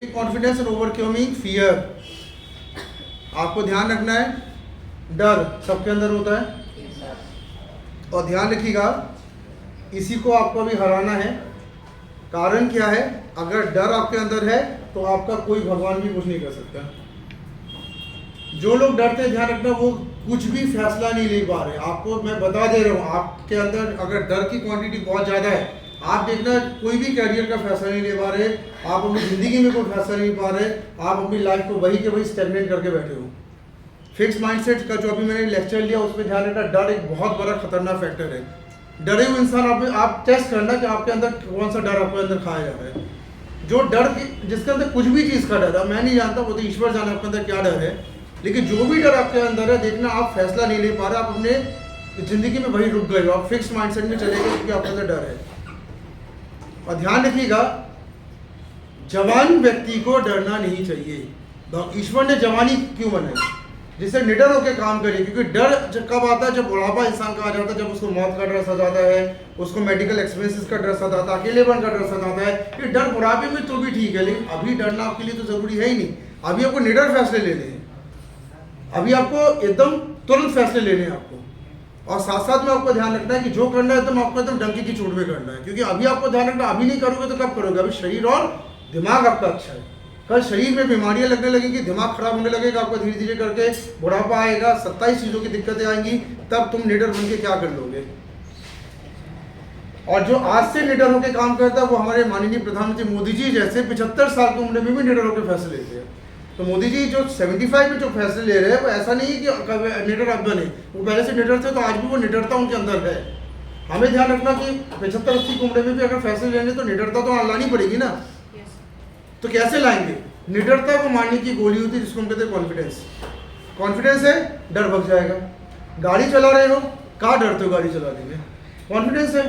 Confidence and overcoming fear. आपको ध्यान रखना है, डर सबके अंदर होता है और ध्यान रखिएगा इसी को आपको अभी हराना है। कारण क्या है? अगर डर आपके अंदर है तो आपका कोई भगवान भी कुछ नहीं कर सकता। जो लोग डरते हैं, ध्यान रखना, वो कुछ भी फैसला नहीं ले पा रहे। आपको मैं बता दे रहा हूँ, आपके अंदर अगर डर की क्वांटिटी बहुत ज़्यादा है, आप देखना कोई भी कैरियर का फैसला नहीं ले पा रहे, आप अपनी ज़िंदगी में कोई फैसला नहीं पा रहे, आप अपनी लाइफ को वही के वही स्टेगनेट करके बैठे हो। फिक्स माइंडसेट का जो अभी मैंने लेक्चर लिया उसमें ध्यान रखना, डर एक बहुत बड़ा खतरनाक फैक्टर है। डरे हुए इंसान आप टेस्ट करना कि आपके अंदर कौन सा डर आपके अंदर खाया जा रहा है। जो डर जिसके अंदर कुछ भी चीज़ का डर है, मैं नहीं जानता, वो तो ईश्वर जाने आपके अंदर क्या डर है, लेकिन जो भी डर आपके अंदर है, देखना आप फैसला नहीं ले पा रहे, आप अपने ज़िंदगी में वही रुक गए हो, आप फिक्स माइंडसेट में चले गए क्योंकि आपके अंदर डर है। और ध्यान रखिएगा, जवान व्यक्ति को डरना नहीं चाहिए। ईश्वर ने जवानी क्यों बनाई? जिससे निडर होकर काम करे, क्योंकि डर कब आता है? जब बुढ़ापा इंसान का आ जाता है, जब उसको मौत का डर सताता है, उसको मेडिकल एक्सपेंसेस का डर सताता है, अकेलेपन का डर सताता है। ये डर बुढ़ापे में तो भी ठीक है, लेकिन अभी डरना आपके लिए तो जरूरी है ही नहीं। अभी आपको निडर फैसले लेने हैं, अभी आपको एकदम तुरंत फैसले लेने हैं आपको। और साथ साथ में आपको ध्यान रखना है कि जो करना है एकदम आपको एकदम डंकी की चोट में करना है, क्योंकि अभी आपको ध्यान रखना, अभी नहीं करोगे तो कब करोगे? अभी शरीर और दिमाग आपका अच्छा है, कल शरीर में बीमारियां लगने लगेंगी, दिमाग खराब होने लगेगा, आपको धीरे धीरे करके बुढ़ापा आएगा, 27 चीज़ों की दिक्कतें आएंगी, तब तुम निडर बन के क्या कर लोगे? और जो आज से निडर होकर काम करता है वो हमारे माननीय प्रधानमंत्री मोदी जी जैसे 75 साल की उम्र में भी निडर होकर फैसले लेते हैं। तो मोदी जी जो 75 में जो फैसले ले रहे हैं वो ऐसा नहीं है कि निडर अब बने, वो पहले से निडर थे, तो आज भी वो निडरता उनके अंदर है। हमें ध्यान रखना कि 75-80 की उम्र में भी अगर फैसले लेने तो निडरता तो लानी पड़ेगी ना। तो कैसे लाएंगे? निडरता को मारने की गोली होती है जिसको हम कहते हैं कॉन्फिडेंस। कॉन्फिडेंस है, डर भग जाएगा। गाड़ी चला रहे हो, कार डरते हो गाड़ी चलाने में, कॉन्फिडेंस है।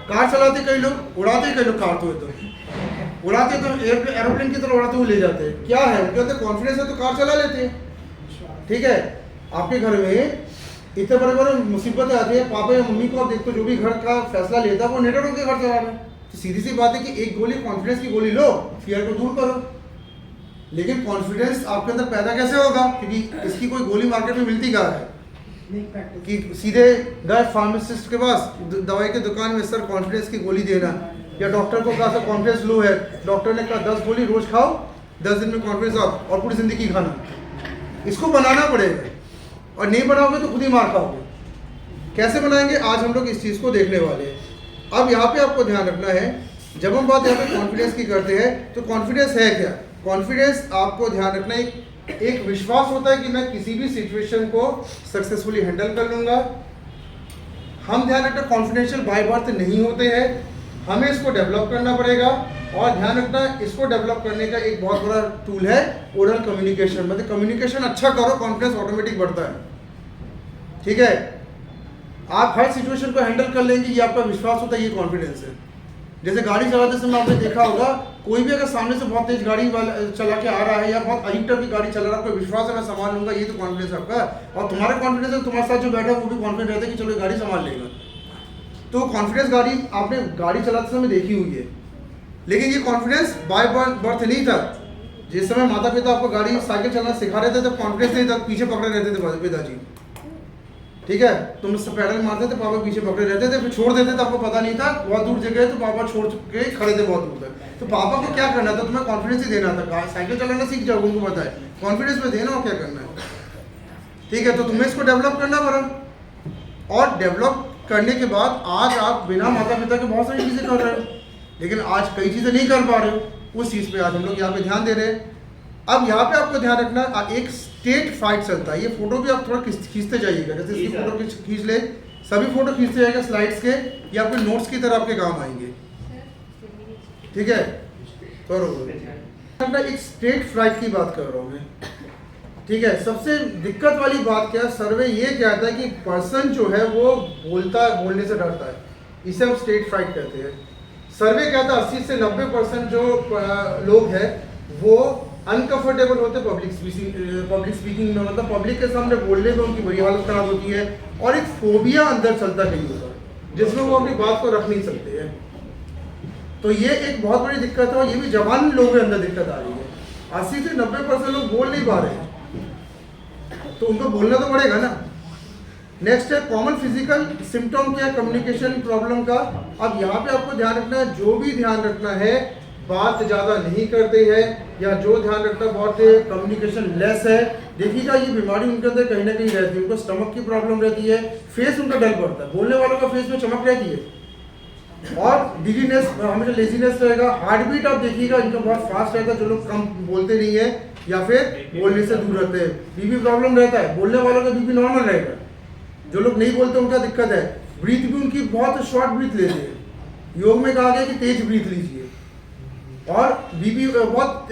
कार चलाते कई लोग, उड़ाते कई लोग कार, तो उड़ाते तो एरोप्लेन की तरह उड़ाते हुए ले जाते हैं। क्या है? उनके अंदर कॉन्फिडेंस है तो कार चला लेते हैं। ठीक है, आपके घर में इतने बड़े बड़े मुसीबतें आती है, पापा या मम्मी को आप देखते हो जो भी घर का फैसला लेता है वो निडर होकर घर चला रहे हैं। तो सीधी सी बात है कि एक गोली कॉन्फिडेंस की गोली लो, फियर को दूर करो। लेकिन कॉन्फिडेंस आपके अंदर पैदा कैसे होगा? क्योंकि इसकी कोई गोली मार्केट में मिलती कहाँ है कि सीधे गए फार्मासिस्ट के पास, दवाई की दुकान में, सर कॉन्फिडेंस की गोली देना, या डॉक्टर को कहा सर कॉन्फिडेंस लो है, डॉक्टर ने कहा 10 गोली रोज खाओ, 10 दिन में कॉन्फिडेंस आओ और पूरी जिंदगी खाना। इसको बनाना पड़ेगा, और नहीं बनाओगे तो खुद ही मार खाओगे। कैसे बनाएंगे? आज हम लोग इस चीज़ को देखने वाले हैं। अब यहाँ पे आपको ध्यान रखना है, जब हम बात यहाँ पे कॉन्फिडेंस की करते हैं तो कॉन्फिडेंस है क्या? कॉन्फिडेंस आपको ध्यान रखना एक विश्वास होता है कि मैं किसी भी सिचुएशन को सक्सेसफुली हैंडल कर लूँगा। हम ध्यान रखना कॉन्फिडेंशियल बाय बर्थ नहीं होते हैं, हमें इसको डेवलप करना पड़ेगा। और ध्यान रखना इसको डेवलप करने का एक बहुत बड़ा टूल है ओरल कम्युनिकेशन। मतलब कम्युनिकेशन अच्छा करो, कॉन्फिडेंस ऑटोमेटिक बढ़ता है। ठीक है, आप हर सिचुएशन को हैंडल कर लेंगे, ये आपका विश्वास होता है, ये कॉन्फिडेंस है। जैसे गाड़ी चलाते समय आपने देखा होगा, कोई भी अगर सामने से बहुत तेज गाड़ी वाला चला के आ रहा है या बहुत अजीब टाइप की गाड़ी चला रहा है, कोई विश्वास है मैं संभाल लूंगा, ये तो कॉन्फिडेंस आपका। और तुम्हारा कॉन्फिडेंस है, तुम्हारे साथ जो बैठा है वो भी कॉन्फिडेंट रहता है कि चलो ये गाड़ी संभाल लेगा। तो कॉन्फिडेंस गाड़ी आपने गाड़ी चलाते समय देखी हुई है, लेकिन ये कॉन्फिडेंस बाय बर्थ नहीं था। जिस समय माता पिता आपको गाड़ी साइकिल चलाना सिखा रहे थे तब कॉन्फिडेंस नहीं था, पीछे पकड़े रहते थे पिताजी। ठीक है, तुम उससे पैडल मारते थे, पापा पीछे पकड़े रहते थे, फिर छोड़ देते थे, आपको पता नहीं था, बहुत दूर जगह तो पापा छोड़ के खड़े थे बहुत दूर तक। तो पापा को क्या करना था? तुम्हें कॉन्फिडेंस ही देना था। साइकिल चलाना सीख जाओ, उनको पता है, कॉन्फिडेंस में देना और क्या करना है। ठीक है, तो तुम्हें इसको डेवलप करना पड़ा, और डेवलप करने के बाद आज आप बिना माता पिता के बहुत सारी चीज़ें कर रहे हो, लेकिन आज कई चीज़ें नहीं कर पा रहे हो। उस चीज़ पे आज हम लोग यहाँ पे ध्यान दे रहे हैं। अब यहाँ पे आपको ध्यान रखना, एक स्टेट फाइट चलता है। ये फोटो भी आप थोड़ा खींचते जाइएगा, जैसे इसकी फोटो खींच ले, सभी फोटो खींचते जाइएगा स्लाइड्स के, ये आपके नोट्स की तरह आपके काम आएंगे। ठीक है, बरोबर। एक स्टेट फाइट की बात कर रहा हूँ मैं। ठीक है, सबसे दिक्कत वाली बात क्या है? सर्वे ये कहता है कि पर्सन जो है वो बोलने से डरता है, इसे हम स्टेट फ्राइट कहते हैं। सर्वे कहता है 80 से 90% जो लोग हैं वो अनकंफर्टेबल होते हैं पब्लिक स्पीकिंग में, मतलब पब्लिक के सामने बोलने में उनकी बुरी हालत खराब होती है, और एक फोबिया अंदर चलता नहीं होता जिसमें वो अपनी बात को रख नहीं सकते हैं। तो ये एक बहुत बड़ी दिक्कत है, और ये भी जवान लोगों के अंदर दिक्कत आ रही है। 80 से 90% लोग बोल नहीं पा रहे हैं, तो उनको बोलना तो पड़ेगा ना। नेक्स्ट है कॉमन फिजिकल सिम्टम क्या है कम्युनिकेशन प्रॉब्लम का। अब यहाँ पे आपको ध्यान रखना है, जो भी ध्यान रखना है, बात ज़्यादा नहीं करते हैं, या जो ध्यान रखना बहुत कम्युनिकेशन लेस है। देखिएगा ये बीमारी उनके अंदर कहीं ना कहीं रहती है, उनको स्टमक की प्रॉब्लम रहती है, फेस उनका डल पड़ता है, बोलने वालों का फेस में चमक रहती है, और डिजीनेस हमेशा लेजीनेस रहेगा। हार्ट बीट आप देखिएगा इनका बहुत फास्ट रहता है, जो लोग कम बोलते नहीं है या फिर बोलने से दूर रहते हैं। बीपी प्रॉब्लम रहता है, बोलने वालों का बीपी नॉर्मल रहेगा, जो लोग नहीं बोलते उनका दिक्कत है। ब्रीथ भी उनकी बहुत शॉर्ट ब्रीथ लेते हैं, योग में कहा गया कि तेज ब्रीथ लीजिए, और बीपी बहुत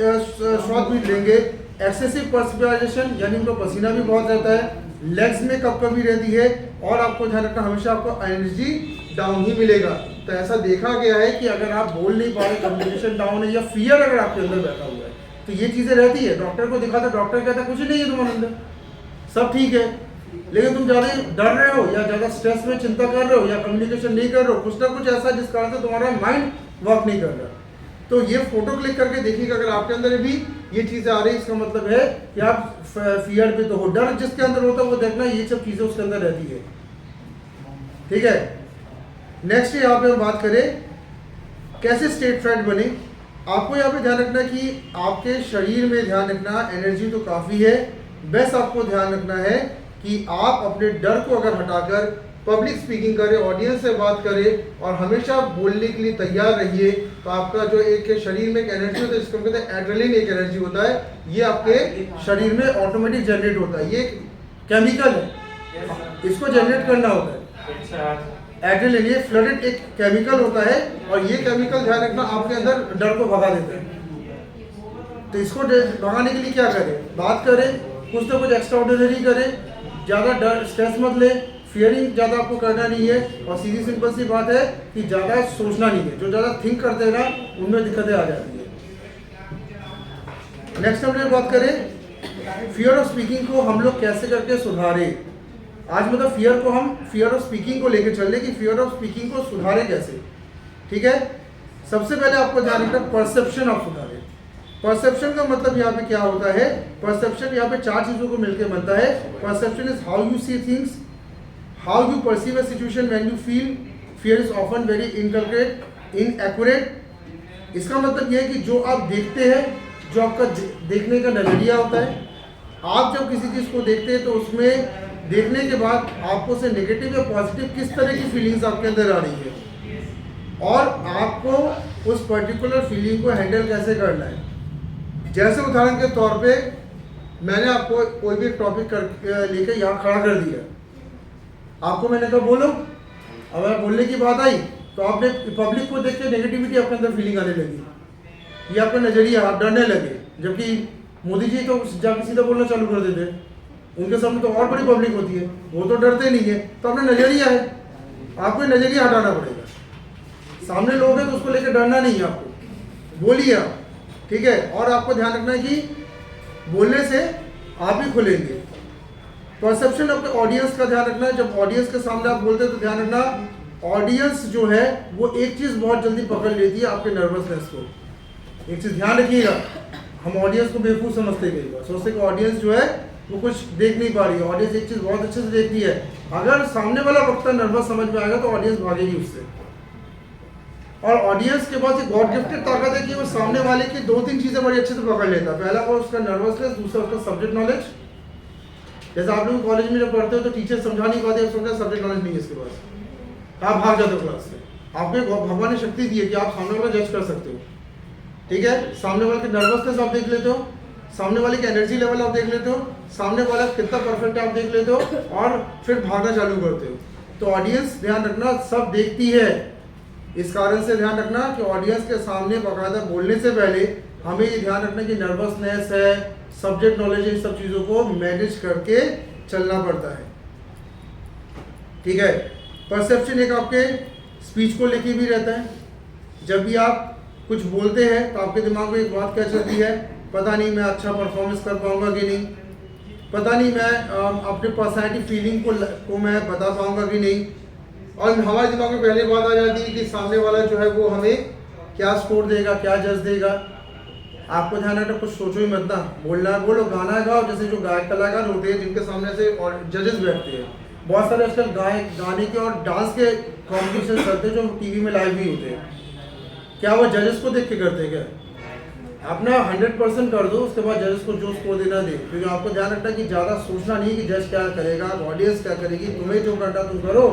शॉर्ट ब्रीथ लेंगे। एक्सेसिव पर्सपिरेशन यानी उनका पसीना भी बहुत रहता है, लेग्स में कब कभी रहती है, और आपको ध्यान रखना हमेशा आपको एनर्जी डाउन ही मिलेगा। तो ऐसा देखा गया है कि अगर आप बोल नहीं पा रहे, कम्युनिकेशन डाउन है, या फियर अगर आपके अंदर बैठा हुआ है, तो ये चीज़ें रहती है। डॉक्टर को दिखा तो डॉक्टर कहता है कुछ नहीं है तुम्हारे अंदर, सब ठीक है, लेकिन तुम ज़्यादा डर रहे हो, या ज़्यादा स्ट्रेस में चिंता कर रहे हो, या कम्युनिकेशन नहीं कर रहे हो, कुछ ना कुछ ऐसा जिस कारण से तुम्हारा माइंड वर्क नहीं कर रहा। तो ये फोटो क्लिक करके देखिएगा, अगर आपके अंदर भी ये चीज़ें आ रही है, इसका मतलब है कि आप फियर पे तो हो। डर जिसके अंदर होता है वो देखना ये सब चीज़ें उसके अंदर रहती है, ठीक है। नेक्स्ट यहाँ पे हम बात करें कैसे स्टेट फ्रेंड बने। आपको यहाँ पे ध्यान रखना कि आपके शरीर में ध्यान रखना, एनर्जी तो काफ़ी है, बस आपको ध्यान रखना है कि आप अपने डर को अगर हटाकर पब्लिक स्पीकिंग करें, ऑडियंस से बात करें, और हमेशा बोलने के लिए तैयार रहिए। तो आपका जो एक शरीर में एक एनर्जी होता है, जिसको कहते हैं एड्रेनलिन, एक एनर्जी होता है, ये आपके शरीर में ऑटोमेटिक जनरेट होता है। ये केमिकल है, इसको जनरेट करना होता है। एड्रेनलिन ये फ्लडेड एक केमिकल होता है, और ये केमिकल ध्यान रखना आपके अंदर डर को भगा देता है। तो इसको भगाने के लिए क्या करें, बात करें, कुछ ना कुछ एक्स्ट्रा ऑर्डिनरी करें, ज़्यादा डर स्ट्रेस मत लें, फियरिंग ज़्यादा आपको करना नहीं है, और सीधी सिंपल सी बात है कि ज़्यादा सोचना नहीं है। जो ज़्यादा थिंक करते हैं ना, उनमें दिक्कतें आ जाती है। नेक्स्ट हम लोग बात करें फियर ऑफ स्पीकिंग को हम लोग कैसे करके सुधारें। आज मतलब फियर को हम फियर ऑफ स्पीकिंग को लेकर चल रहे कि फियर ऑफ स्पीकिंग को सुधारें कैसे, ठीक है। सबसे पहले आपको ध्यान रखना परसेप्शन ऑफ सुधारें। परसेप्शन का मतलब यहाँ पे क्या होता है, परसेप्शन यहाँ पे 4 चीज़ों को मिलकर बनता है। Perception is how you see things, how you perceive a situation when you feel fear is often very inaccurate. इसका मतलब यह है कि जो आप देखते हैं, जो आपका देखने का नज़रिया होता है, आप जब किसी चीज़ को देखते हैं तो उसमें देखने के बाद आपको से नेगेटिव या पॉजिटिव किस तरह की फीलिंग्स आपके अंदर आ रही है, और आपको उस पर्टिकुलर फीलिंग को हैंडल कैसे करना है। जैसे उदाहरण के तौर पे मैंने आपको कोई भी टॉपिक लेकर यहाँ खड़ा कर दिया, आपको मैंने कहा बोलो, अगर बोलने की बात आई तो आपने पब्लिक को देख के नेगेटिविटी आपके अंदर फीलिंग आने लगी, ये आपका नज़रिया, आप डरने लगे। जबकि मोदी जी तो जाके सीधा बोलना चालू कर देते, उनके सामने तो और बड़ी पब्लिक होती है, वो तो डरते नहीं है। तो अपना नज़रिया है, आपको नज़रिया हटाना पड़ेगा। सामने लोग हैं तो उसको लेकर डरना नहीं है, आपको बोलिए आप, ठीक है। और आपको ध्यान रखना है कि बोलने से आप ही खुलेंगे। परसेप्शन अपने ऑडियंस का ध्यान रखना है। जब ऑडियंस के सामने आप बोलते हैं तो ध्यान रखना ऑडियंस जो है वो एक चीज़ बहुत जल्दी पकड़ लेती है, आपके नर्वसनेस को। एक चीज़ ध्यान रखिएगा, हम ऑडियंस को बेवकूफ़ समझते हैं, कई बार सोचते कि ऑडियंस जो है वो कुछ देख नहीं पा रही है। ऑडियंस एक चीज़ बहुत अच्छे से देखती है, अगर सामने वाला वक्ता नर्वस समझ में आएगा तो ऑडियंस भागेगी उससे। और ऑडियंस के पास एक गॉड गिफ्टेड ताकत है कि वो सामने वाले की 2-3 चीज़ें बड़ी अच्छे से पकड़ लेता है। पहला वो उसका नर्वसनेस, दूसरा उसका सब्जेक्ट नॉलेज। जैसे आप लोग कॉलेज में जब पढ़ते हो तो टीचर समझा नहीं पाते, उसका सब्जेक्ट नॉलेज नहीं है इसके पास, आप भाग जाते हो क्लास से। आपको भगवान ने शक्ति दी है कि आप सामने वाला जज कर सकते हो, ठीक है। सामने वाले की नर्वसनेस आप देख लेते हो, सामने वाले की एनर्जी लेवल आप देख लेते हो, सामने वाला कितना परफेक्ट है आप देख लेते हो, और फिर भागना चालू करते हो। तो ऑडियंस ध्यान रखना सब देखती है, इस कारण से ध्यान रखना कि ऑडियंस के सामने बाकायदा बोलने से पहले हमें ये ध्यान रखना कि नर्वसनेस है, सब्जेक्ट नॉलेज, इन सब चीज़ों को मैनेज करके चलना पड़ता है, ठीक है। परसेप्शन एक आपके स्पीच को लेके भी रहता है। जब भी आप कुछ बोलते हैं तो आपके दिमाग में एक बात क्या चलती है, पता नहीं मैं अच्छा परफॉर्मेंस कर पाऊंगा कि नहीं, पता नहीं मैं अपने पर्सनैलिटी फीलिंग को मैं बता पाऊंगा कि नहीं। और हमारे दिमाग में पहले बात आ जाती है कि सामने वाला जो है वो हमें क्या स्कोर देगा, क्या जज देगा। आपको ध्यान रखना, कुछ सोचो ही मत ना, बोलना है बोलो, गाना गाओ। जैसे जो गायक कलाकार होते हैं जिनके सामने से और जजेस बैठते हैं, बहुत सारे आजकल गाने के और डांस के कॉम्पिटिशन करते हैं जो टीवी में लाइव भी होते हैं। क्या वो जजेस को देख के करते हैं क्या? अपना 100% कर दो, उसके बाद जजेस को जो स्कोर देना दे। क्योंकि आपको ध्यान रखना कि ज़्यादा सोचना नहीं कि जज क्या करेगा, ऑडियंस क्या करेगी, तुम्हें जो करना तुम करो।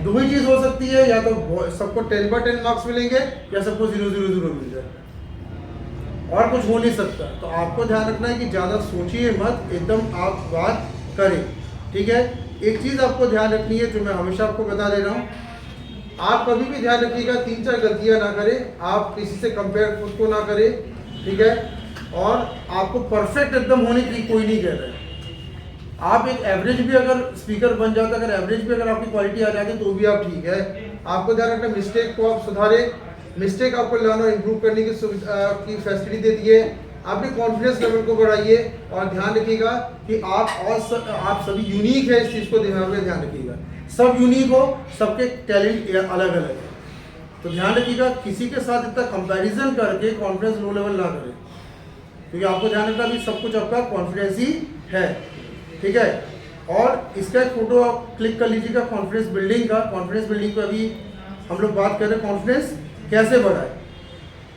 दो ही चीज़ हो सकती है, या तो सबको 10/10 मार्क्स मिलेंगे या सबको 0-0-0 मिल जाए, और कुछ हो नहीं सकता। तो आपको ध्यान रखना है कि ज़्यादा सोचिए मत, एकदम आप बात करें, ठीक है। एक चीज़ आपको ध्यान रखनी है जो मैं हमेशा आपको बता दे रहा हूँ, आप कभी भी ध्यान रखिएगा 3-4 गलतियाँ ना करें, आप किसी से कंपेयर खुद को ना करें, ठीक है। और आपको परफेक्ट एकदम होने की कोई नहीं कह रहा है। आप एक एवरेज भी अगर स्पीकर बन जाता, अगर एवरेज भी अगर आपकी क्वालिटी आ जाती तो भी आप ठीक है। आपको ध्यान रखना, मिस्टेक को आप सुधारें, मिस्टेक आपको लर्न और इम्प्रूव करने की फैसिलिटी देती है। अपने कॉन्फिडेंस लेवल को बढ़ाइए और ध्यान रखिएगा कि आप सभी यूनिक है, इस चीज़ को दिमाग में ध्यान रखिएगा। सब यूनिक हो, सबके टैलेंट अलग अलग है, तो ध्यान रखिएगा किसी के साथ इतना कंपैरिजन करके कॉन्फिडेंस लो लेवल ना करें, क्योंकि आपको ध्यान रखना कि सब कुछ आपका कॉन्फिडेंस ही है, ठीक है। और इसका एक फोटो आप क्लिक कर लीजिएगा कॉन्फिडेंस बिल्डिंग का। कॉन्फिडेंस बिल्डिंग पर अभी हम लोग बात कर रहे हैं कॉन्फिडेंस कैसे बढ़ाए,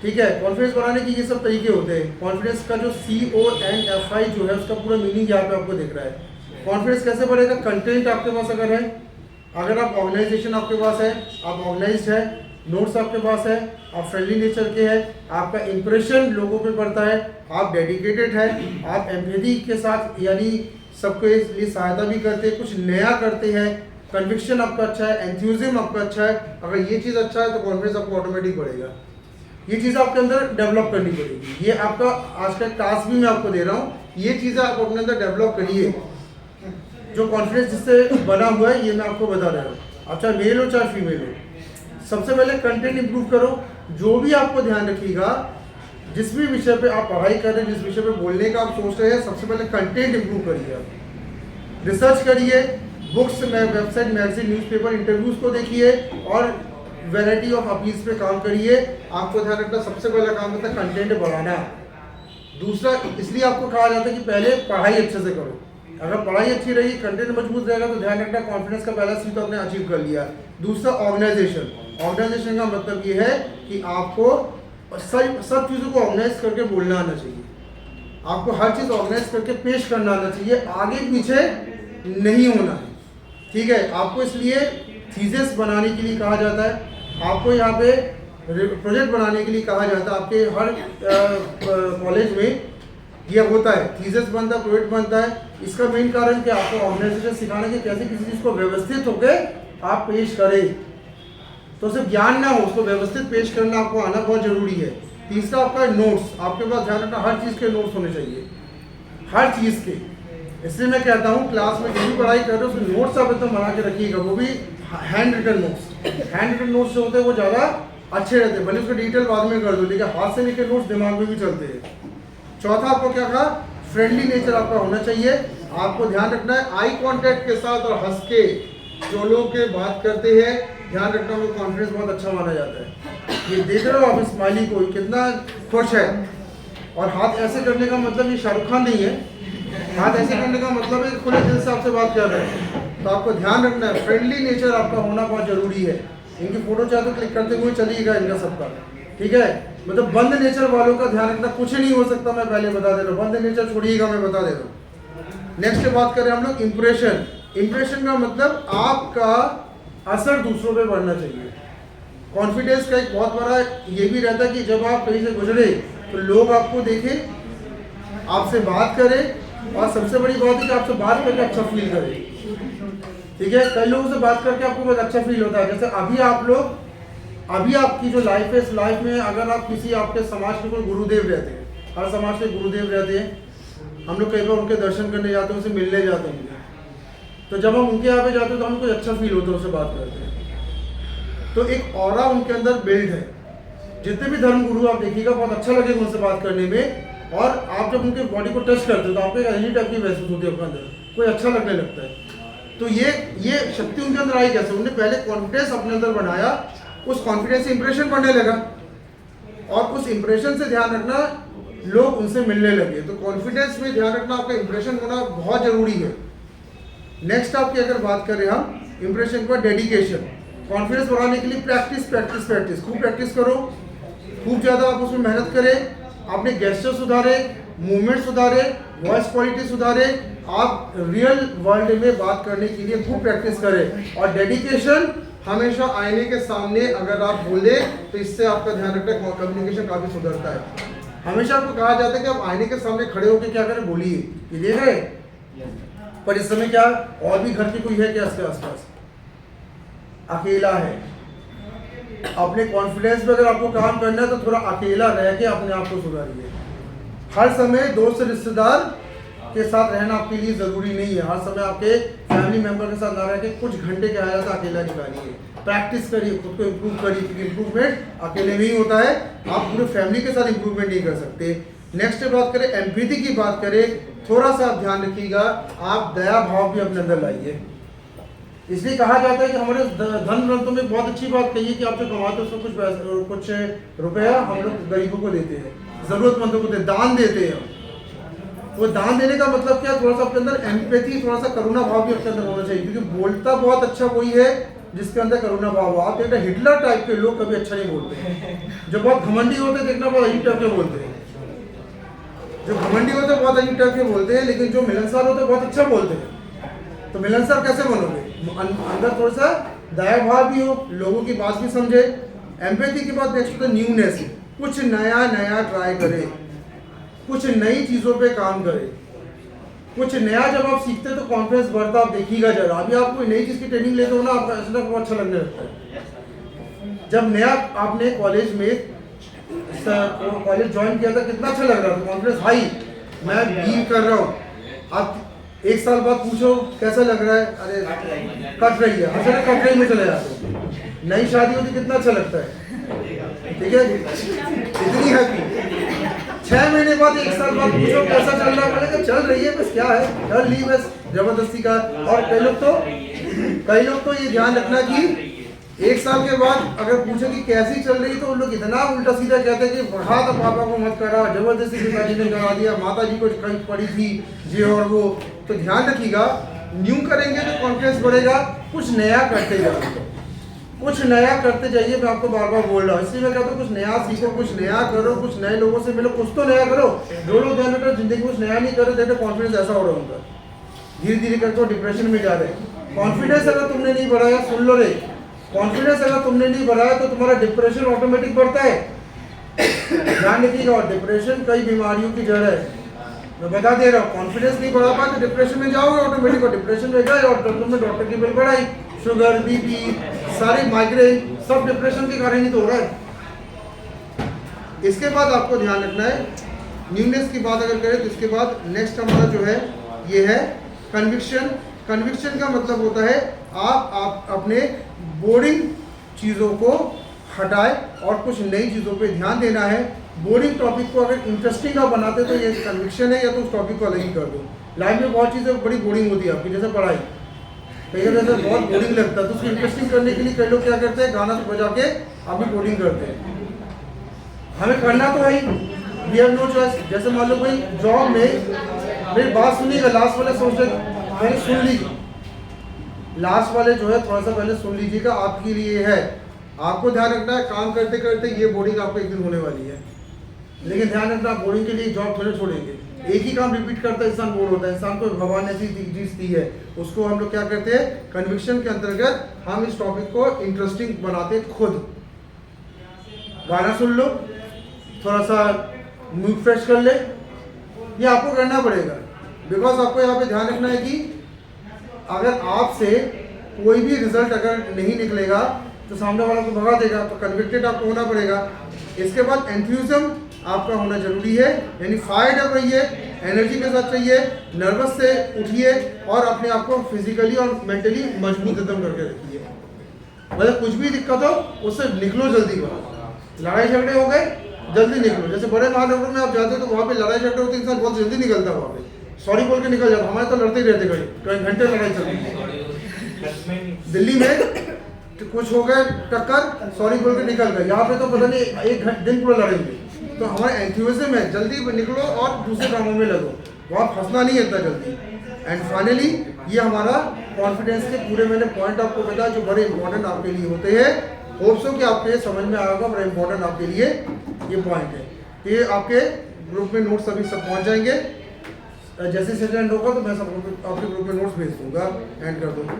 ठीक है। कॉन्फिडेंस बढ़ाने के ये सब तरीके होते हैं। कॉन्फिडेंस का जो CONFI जो है उसका पूरा मीनिंग यहाँ पे आपको दिख रहा है। कॉन्फिडेंस कैसे बढ़ेगा? कंटेंट आपके पास अगर है, अगर आप ऑर्गेनाइजेशन आपके पास है, आप ऑर्गेनाइज्ड है, नोट्स आपके पास है, आप फ्रेंडली नेचर के हैं, आपका इंप्रेशन लोगों पे पड़ता है, आप डेडिकेटेड है, आप एम्पैथी के साथ यानी सबके लिए सहायता भी करते हैं, कुछ नया करते हैं, कन्विक्शन आपका अच्छा है, एंथुसिज्म आपका अच्छा है। अगर ये चीज़ अच्छा है तो कॉन्फिडेंस आपको ऑटोमेटिक बढ़ेगा। ये चीज़ आपके अंदर डेवलप करनी पड़ेगी। ये आपका आज का टास्क भी मैं आपको दे रहा हूँ, ये चीज़ें आप अपने अंदर डेवलप करिए। जो कॉन्फिडेंस जिससे बना हुआ है ये मैं आपको बता रहा हूँ, आप चाहे मेल हो चाहे फीमेल हो। सबसे पहले कंटेंट इंप्रूव करो। जो भी आपको ध्यान रखिएगा, जिस भी विषय पे आप पढ़ाई कर रहे हैं, जिस विषय पे बोलने का आप सोच रहे हैं, सबसे पहले कंटेंट इंप्रूव करिए। आप रिसर्च करिए, बुक्स में, वेबसाइट, मैगजीन, न्यूज़पेपर, इंटरव्यूज़ को देखिए और वैरायटी ऑफ अपील्स पे काम करिए। आपको ध्यान रखना सबसे पहला काम होता है कंटेंट बढ़ाना। दूसरा, इसलिए आपको कहा जाता है कि पहले पढ़ाई अच्छे से करो। अगर पढ़ाई अच्छी रही, कंटेंट मजबूत रहेगा तो ध्यान रखना कॉन्फिडेंस का पहला सीट तो आपने अचीव कर लिया। दूसरा, ऑर्गेनाइजेशन। ऑर्गेनाइजेशन का मतलब ये है कि आपको सब चीज़ों को ऑर्गेनाइज करके बोलना आना चाहिए। आपको हर चीज़ ऑर्गेनाइज करके पेश करना आना चाहिए, आगे पीछे नहीं होना है, ठीक है। आपको इसलिए थीसिस बनाने के लिए कहा जाता है, आपको यहाँ पे प्रोजेक्ट बनाने के लिए कहा जाता है। आपके हर कॉलेज में यह होता है, थीसिस बनता है, प्रोजेक्ट बनता है। इसका मेन कारण क्या, आपको ऑर्गेनाइजेशन सिखाना कि कैसे किसी चीज़ को व्यवस्थित होकर आप पेश करें। तो सिर्फ ज्ञान ना हो, उसको व्यवस्थित पेश करना आपको आना बहुत जरूरी है। तीसरा, आपका नोट्स। आपके पास ध्यान रखना हर चीज़ के नोट्स होने चाहिए, हर चीज़ के। इसलिए मैं कहता हूँ क्लास में जो भी पढ़ाई कर रहे हो उसमें नोट्स आप एकदम बना के रखिएगा, वो भी hand written notes. Hand written notes जो होते हैं वो ज़्यादा अच्छे रहते हैं, भले उसका डिटेल बाद में कर दो, लेकिन हाथ से लिखे नोट्स दिमाग में भी चलते हैं। चौथा, आपको क्या कहा, फ्रेंडली नेचर आपका होना चाहिए। आपको ध्यान रखना है आई कांटेक्ट के साथ और हंस के जो लोग के बात करते हैं, ध्यान रखना उनको कॉन्फिडेंस बहुत अच्छा माना जाता है। ये देख रहे हो आप स्माइली को, कितना खुश है। और हाथ ऐसे करने का मतलब ये शाहरुख खान नहीं है, हाथ ऐसे करने का मतलब है खुले दिल से आपसे बात कर रहे हैं। तो आपको ध्यान रखना है, फ्रेंडली नेचर आपका होना बहुत जरूरी है। इनकी फोटो चाहे तो क्लिक करते हुए चलिएगा इनका सबका, ठीक है। मतलब बंद नेचर वालों का ध्यान रखना, कुछ नहीं हो सकता, मैं पहले बता दे रहा हूँ। बंद नेचर छोड़िएगा, मैं बता दे रहा हूँ। नेक्स्ट बात करें हम लोग इम्प्रेशन। इम्प्रेशन का मतलब आपका असर दूसरों पे बढ़ना चाहिए। कॉन्फिडेंस का एक बहुत बड़ा ये भी रहता है कि जब आप कहीं से गुजरे तो लोग आपको देखें, आपसे बात करें, और सबसे बड़ी बात है कि आपसे बात करके अच्छा फील करें, ठीक है। कई लोगों से बात करके आपको बहुत अच्छा फील होता है। जैसे अभी आपकी जो लाइफ है, इस लाइफ में अगर आप किसी आपके समाज के कोई गुरुदेव रहते हैं, हर समाज के गुरुदेव रहते हैं, हम लोग कई बार उनके दर्शन करने जाते हैं, उनसे मिलने जाते हैं। तो जब हम उनके यहाँ पे जाते हैं तो हमको अच्छा फील होता है, उससे बात करते हैं तो एक ऑरा उनके अंदर बिल्ड है। जितने भी धर्म गुरु आप देखिएगा, बहुत अच्छा लगेगा उनसे बात करने में। और आप जब उनके बॉडी को टच करते हो तो आपको एक एनर्जी टाइप की महसूस होती है अपने अंदर, कोई अच्छा लगने लगता है। तो ये शक्ति उनके अंदर आई कैसे? उन्होंने पहले कॉन्फिडेंस अपने अंदर बनाया, उस कॉन्फिडेंस से इंप्रेशन पड़ने लगा। और उस इंप्रेशन से ध्यान रखना लोग उनसे मिलने लगे। तो कॉन्फिडेंस में ध्यान रखना आपका इंप्रेशन होना बहुत ज़रूरी है। नेक्स्ट आपकी अगर बात करें हम इंप्रेशन का, डेडिकेशन। कॉन्फिडेंस बढ़ाने के लिए प्रैक्टिस प्रैक्टिस प्रैक्टिस, खूब प्रैक्टिस करो, खूब ज़्यादा आप उसमें मेहनत करें, अपने गेस्चर सुधारे, मूवमेंट सुधारे, वॉइस क्वालिटी सुधारे, आप रियल वर्ल्ड में बात करने के लिए खूब प्रैक्टिस करें। और डेडिकेशन, हमेशा आईने के सामने अगर आप बोले तो इससे आपका ध्यान रखना कम्युनिकेशन काफ़ी सुधरता है। हमेशा आपको कहा जाता है कि आप आईने के सामने खड़े होकर क्या करें, बोलिए, ये देख रहे, पर इस समय क्या और भी घर की कोई है क्या इसके आसपास, अकेला है। अपने कॉन्फिडेंस पे अगर आपको काम करना है तो थोड़ा अकेला रह के अपने आप को सुधारिए। हर समय दोस्त रिश्तेदार के साथ रहना आपके लिए ज़रूरी नहीं है। हर समय आपके फैमिली मेंबर के साथ ना रह के कुछ घंटे के हालात अकेला निकालिए, प्रैक्टिस करिए, खुद को इम्प्रूव करिए, क्योंकि इम्प्रूवमेंट अकेले में ही होता है, आप पूरे फैमिली के साथ इम्प्रूवमेंट नहीं कर सकते। नेक्स्ट बात करें एम्पैथी की बात करें, थोड़ा सा आप ध्यान रखिएगा, आप दया भाव भी अपने अंदर लाइए। इसलिए कहा जाता है कि हमारे धन ग्रंथों में बहुत अच्छी बात कही है कि आप जो कमाते हो उसमें कुछ रुपया हम लोग गरीबों को देते हैं, जरूरतमंदों को दान देते हैं। वो दान देने का मतलब क्या, थोड़ा सा अपने अंदर एम्पैथी, थोड़ा सा करुणा भाव भी अपने अंदर होना चाहिए, क्योंकि बोलता बहुत अच्छा वही है जिसके अंदर करुणा भाव हो। आप देखना हिटलर टाइप के लोग कभी अच्छा नहीं बोलते हैं, जो बहुत घमंडी होते हैं देखना बहुत अजीब टाइप के बोलते हैं, जो घमंडी होते हैं बहुत अजीब टाइप के बोलते हैं, लेकिन जो मिलनसार होते हैं बहुत अच्छा बोलते हैं। तो मिलनसार कैसे बनोगे, अंदर थोड़ा सा दया भाव भी हो, लोगों की बात भी समझे। एम्पैथी के बाद नेक्स्ट होता है न्यूनेस, कुछ नया नया ट्राई करें, कुछ नई चीज़ों पे काम करें। कुछ नया जब आप सीखते हैं तो कॉन्फिडेंस बढ़ता, आप देखिएगा जरा। अभी आप कोई नई चीज़ की ट्रेनिंग लेते हो ना, आपको ऐसा बहुत अच्छा लगने लगता है। जब नया आपने कॉलेज ज्वाइन किया था कितना अच्छा लग रहा था, कॉन्फिडेंस हाई, मैं बील कर रहा हूँ। आप एक साल बाद पूछो कैसा लग रहा है, अरे कट रही है, अच्छा कट रही में चले जाते हो। नई शादी होती कितना अच्छा लगता है, ठीक है, इतनी हैप्पी। 6 महीने बाद, 1 साल बाद पूछो कैसा चल रहा है, बोलेगा चल रही है, बस क्या है, कर ली बस जबरदस्ती का। और कई लोग तो ये ध्यान रखना कि 1 साल के बाद अगर पूछे कि कैसी चल रही, तो उन लोग इतना उल्टा सीधा कहते हैं कि बढ़ा तो पापा को मत करा, जबरदस्ती पिताजी ने करा दिया, माता जी को कहीं पड़ी थी ये और वो। तो ध्यान रखिएगा, न्यू करेंगे तो कॉन्फिडेंस बढ़ेगा, कुछ नया करते जाइए, कुछ नया करते जाइए। मैं आपको बार बार बोल रहा हूँ, इसलिए मैं कहता हूँ कुछ नया सीखो, कुछ नया करो, कुछ नए लोगों से मिलो, कुछ तो नया करो। जो लोग ध्यान रखो जिंदगी कुछ नया नहीं कर रहे, देखो कॉन्फिडेंस ऐसा हो रहा है उनका, धीरे धीरे करके डिप्रेशन में जा रहे हैं। कॉन्फिडेंस अगर तुमने नहीं बढ़ाया, सुन लो रे, कॉन्फिडेंस अगर तुमने नहीं बढ़ाया तो तुम्हारा डिप्रेशन ऑटोमेटिक बढ़ता है, ध्यान रखिएगा। और डिप्रेशन कई बीमारियों की जड़ है, मैं बता दे रहा हूँ। कॉन्फिडेंस नहीं बढ़ा पाए तो डिप्रेशन में जाओगे ऑटोमेटिक, और डिप्रेशन में गए और तुमने डॉक्टर की बिल बढ़ाई, शुगर, बीपी, सारे माइग्रेन, सब डिप्रेशन के कारण ही तो हो रहा है। इसके बाद आपको ध्यान रखना है, न्यूनेस की बात अगर करें तो इसके बाद नेक्स्ट हमारा जो है ये है कन्विक्शन। कन्विक्शन का मतलब होता है आप अपने बोरिंग चीज़ों को हटाए और कुछ नई चीज़ों पे ध्यान देना है। बोरिंग टॉपिक को अगर इंटरेस्टिंग आप बनाते तो ये कन्विक्शन है, या तो उस टॉपिक को अलग ही कर दो। लाइफ में बहुत चीज़ें बड़ी बोरिंग होती है आपकी, जैसे पढ़ाई कई बार ऐसा बहुत बोरिंग लगता है, तो उसको इंटरेस्टिंग करने के लिए कई लोग क्या करते हैं, गाना बजा के आप भी बोरिंग करते हैं। हमें करना तो है ही, वी हैव नो चॉइस। जैसे मान लो कोई जॉब में मेरी बात सुनिएगा, लास्ट वाले सोच मैंने सुन ली, लास्ट वाले जो है थोड़ा सा पहले सुन लीजिएगा, आपके लिए है। आपको ध्यान रखना है काम करते करते ये बोरिंग आपको एक दिन होने वाली है, लेकिन ध्यान रखना आप बोरिंग के लिए जॉब थोड़े छोड़ेंगे। एक ही काम रिपीट करता है इंसान बोर होता है। इंसान को भगवान ने ऐसी चीज दी है, उसको हम लोग क्या करते हैं, कन्विक्शन के अंतर्गत हम इस टॉपिक को इंटरेस्टिंग बनाते खुद। गाना सुन लो, थोड़ा सा मूड फ्रेश कर ले, ये आपको करना पड़ेगा। बिकॉज आपको यहाँ पे ध्यान रखना है कि अगर आपसे कोई भी रिजल्ट अगर नहीं निकलेगा तो सामने वाला को भगा देगा, तो कन्विक्टेड आपको होना पड़ेगा। इसके बाद एंथुसिज्म आपका होना जरूरी है, यानी फायर्ड अप रहिए, एनर्जी के साथ चाहिए, नर्वस से उठिए और अपने आप को फिजिकली और मेंटली मजबूत एकदम करके रखिए। मतलब कुछ भी दिक्कत हो उससे निकलो जल्दी बाहर। लड़ाई झगड़े हो गए जल्दी निकलो। जैसे बड़े महानगरों में आप जाते हो तो वहाँ पे लड़ाई झगड़े होते, इंसान बहुत जल्दी निकलता है वहाँ पे, सॉरी बोल के निकल जाता। हमारे तो लड़ते ही रहते, कई घंटे लड़ाई चलती है। दिल्ली में तो कुछ हो गए टक्कर, सॉरी बोल के निकल गए। यहाँ पे तो पता नहीं एक दिन पूरा लड़ेंगे। तो हमारा एंथुसिज्म है, जल्दी निकलो और दूसरे कामों में लगो, वहाँ फंसना नहीं है इतना जल्दी। एंड फाइनली ये हमारा कॉन्फिडेंस के पूरे मैंने पॉइंट आपको बताया जो बड़े इंपॉर्टेंट आपके लिए होते हैं। होप सो कि आपको ये समझ में आएगा, बड़ा इंपॉर्टेंट आपके लिए ये पॉइंट है। ये आपके ग्रुप में नोट्स अभी सब पहुँच जाएंगे। जैसे सेशन एंड होगा तो मैं सब आपके ग्रुप में नोट्स भेज दूँगा, एंड कर दूँगा।